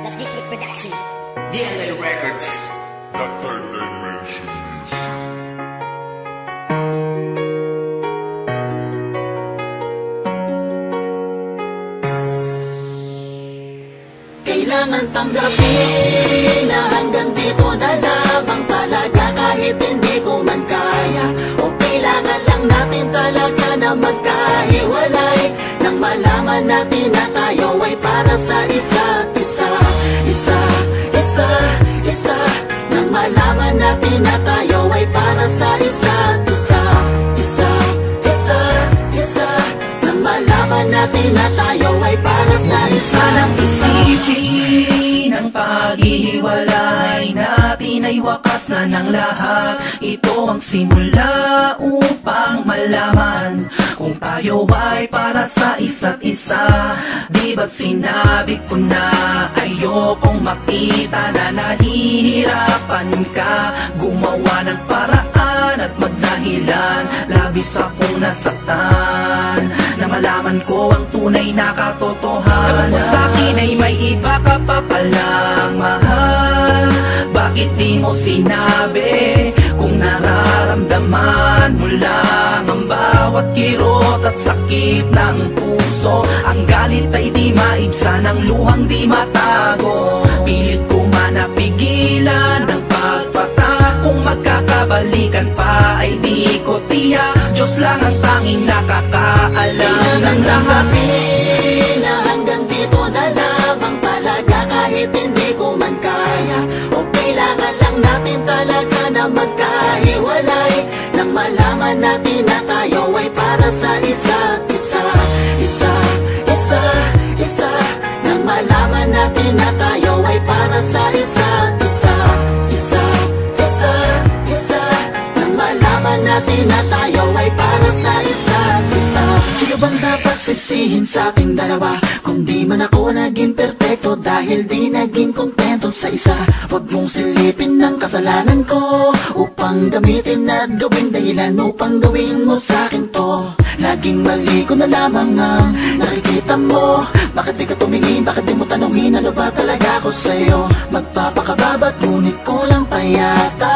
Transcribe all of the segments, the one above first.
That's District Production. DNA Records. The Third Dimension Music. Kailangan tanggapin na hanggang dito na lamang talaga. Kahit hindi ko man kaya, o kailangan lang natin talaga na magkahiwalay, nang malaman natin na tayo ay para sa isa't isa. Nang malaman natin na tayo ay para sa isa't isa. Nang malaman natin na tayo ay para sa isa't isa. Isipin ang paghihiwalay natin ay wakas na ng lahat. Ito ang simula upang malaman kung tayo ay para sa isa't isa. Di ba't sinabi ko na ayokong makita na nahihirapan ka? Gumawa ng paraan at magdahilan, labis akong nasaktan na malaman ko ang tunay na katotohanan. Kung sa'kin ay may iba ka pa palang mahal, bakit di mo sinabi? Kung nararamdaman mo lang ang bawat kirot at sakit ng puso, ang galit ay di maibsan, ang luhang di matago. Pilit ko man napigilan ng pagpata, kung magkakabalikan pa ay di ko tiyak. Diyos lang ang tanging nakakaalam ng lahat. Na hanggang dito na lamang talaga. Kahit hindi ko man kaya, o kailangan lang natin talaga na magkahiwalay, nang malaman natin na tayo ay para sa isa't isa. Nang malaman natin na tayo ay para sa isa't isa. Nang malaman natin na tayo ay para sa isa't isa. Sino bang dapat sisihin sa ating dalawa? Kung di man ako naging perpekto dahil di naging kontento sa isa. Huwag mong silipin ng kasalanan ko upang gamitin at gawing dahilan upang gawin mo sa'kin to. Laging mali ko na lamang ang nakikita mo. Bakit di ka tumingin? Bakit di mo tanongin ano ba talaga ako sa'yo? Magpapakababat ngunit kulang pa yata.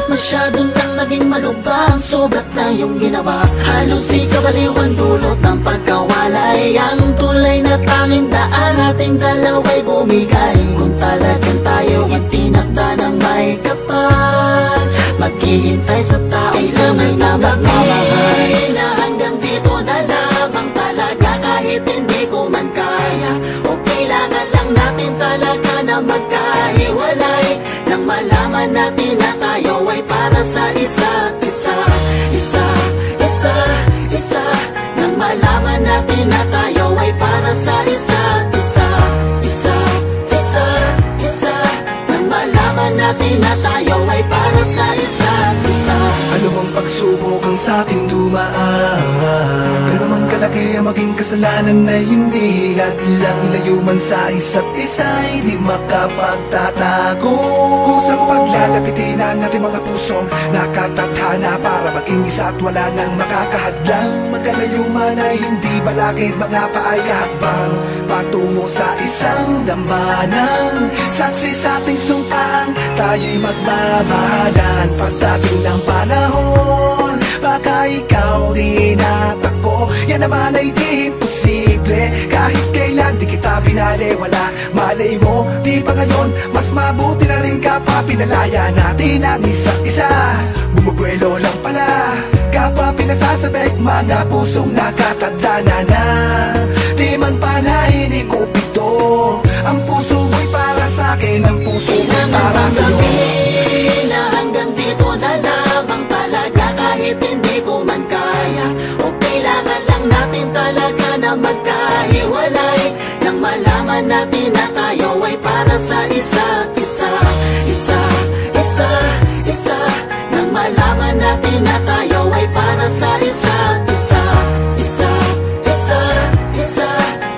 Masyado nang naging malubhang, sobrat na yung ginawa. Halos ikabaliw ang dulot ng pagkawalay. Ang tulay na tanging daan ating dalawa'y bumigay. Kung talagang tayo ang tinakda ng may kapal, maghihintay sa tao kailangan na magmamahal. Na hanggang dito na lamang talaga. Kahit hindi ko man kaya, o kailangan lang natin talaga na magkahiwalay, nang malaman natin na tayo ay para sa isa't isa. Nang malaman natin na tayo ay para sa isa't isa. Nang malaman natin na tayo ay para sa isa't isa. Ano bang pagsubok ang sa ating dumaan? Ano mang kalaki ang maging kasalanan na hindi hadlang ilayo man sa isa't isa'y di makapagtatago. Kusang paglalapitin ang ating mga pusong nakatadhana para maging isa at wala nang makakahadlang. Magkalayo man ay hindi balakid, mga paayabang patungo sa isang dambana. Saksi sa ating sumpang tayo'y magmamahalan. Pagdating ng panahon, baka ikaw din at ako, yan naman ay di posible. Kahit kailan di kita binaliwala, malay mo, di pa ngayon mas mabuti na rin kapwa pinalaya natin ang isa't isa. Bumubuelo lang pala kapwa pinasasabik, mga pusong nakatadhana na di man panahin ikupito. Ang puso mo'y para sa'kin, ang puso mo'y para sa'yo. Na hanggang dito na lamang talaga. Kahit hindi ko man kaya, o kailangan lang natin talaga na magkahiwalay, nang malaman natin na tayo ay para sa isa't isa. Nang malaman natin na tayo ay para sa isa't isa.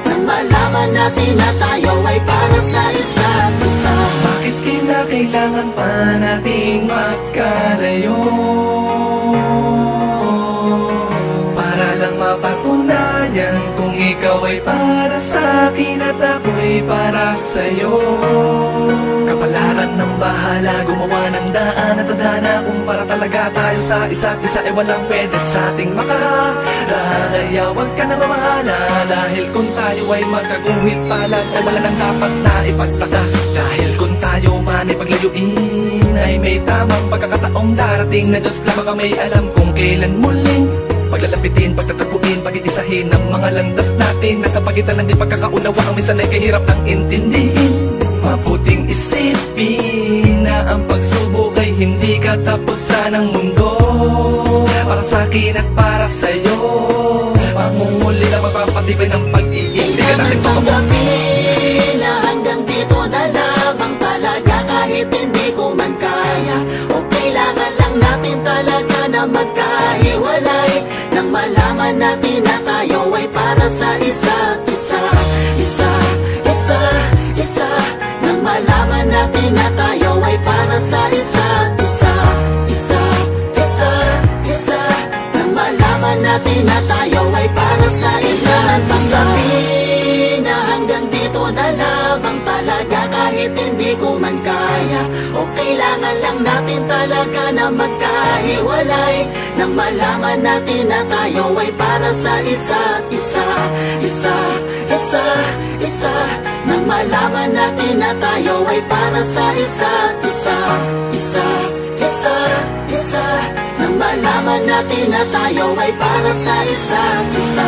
Nang malaman natin na tayo ay para sa isa't isa. Bakit kailangan pa nating magkalayo? Para lang mapatunayan kung ikaw Ikaw ay para sa'kin at ako'y para sa'yo. Kapalaran ng bahala, gumawa ng daan at tadhana. Kung para talaga tayo sa isa't isa, walang pwede sa ating makarara. Kaya huwag ka na mamahala, dahil kung tayo ay magkaguhit palag, wala nang dapat na ipagtaka. Dahil kung tayo man ay paglayuin, ay may tamang pagkakataong darating na Diyos lamang ang may alam kung kailan muling paglalapitin, pagtatapuin, pag-iisahin ang mga landas natin. Nasa pagitan ng di pagkakaunawang minsan ay kahirap ng intindihin. Mabuting isipin na ang pagsubok ay hindi katapusan ng mundo. Para sa'kin at para sa'yo, mangunguli na magpapatibay ng pag-iindigan natin totoo. Na hanggang dito na lamang talaga, kahit hindi ko man kaya, o kailangan lang natin talaga na magkahiwalay, nang malaman natin na tayo ay para sa isa't isa. Nang malaman natin na tayo ay para sa isa't isa. Nang malaman natin na tayo ay para sa isa't isa. Na hanggang dito na lamang talaga, kahit hindi ko man kaya, o kailangan lang natin talaga na magkahiwalay, nang malaman natin na tayo ay para sa isa't isa. Nang malaman natin na tayo ay para sa isa't isa. Nang malaman natin na tayo ay para sa isa't isa.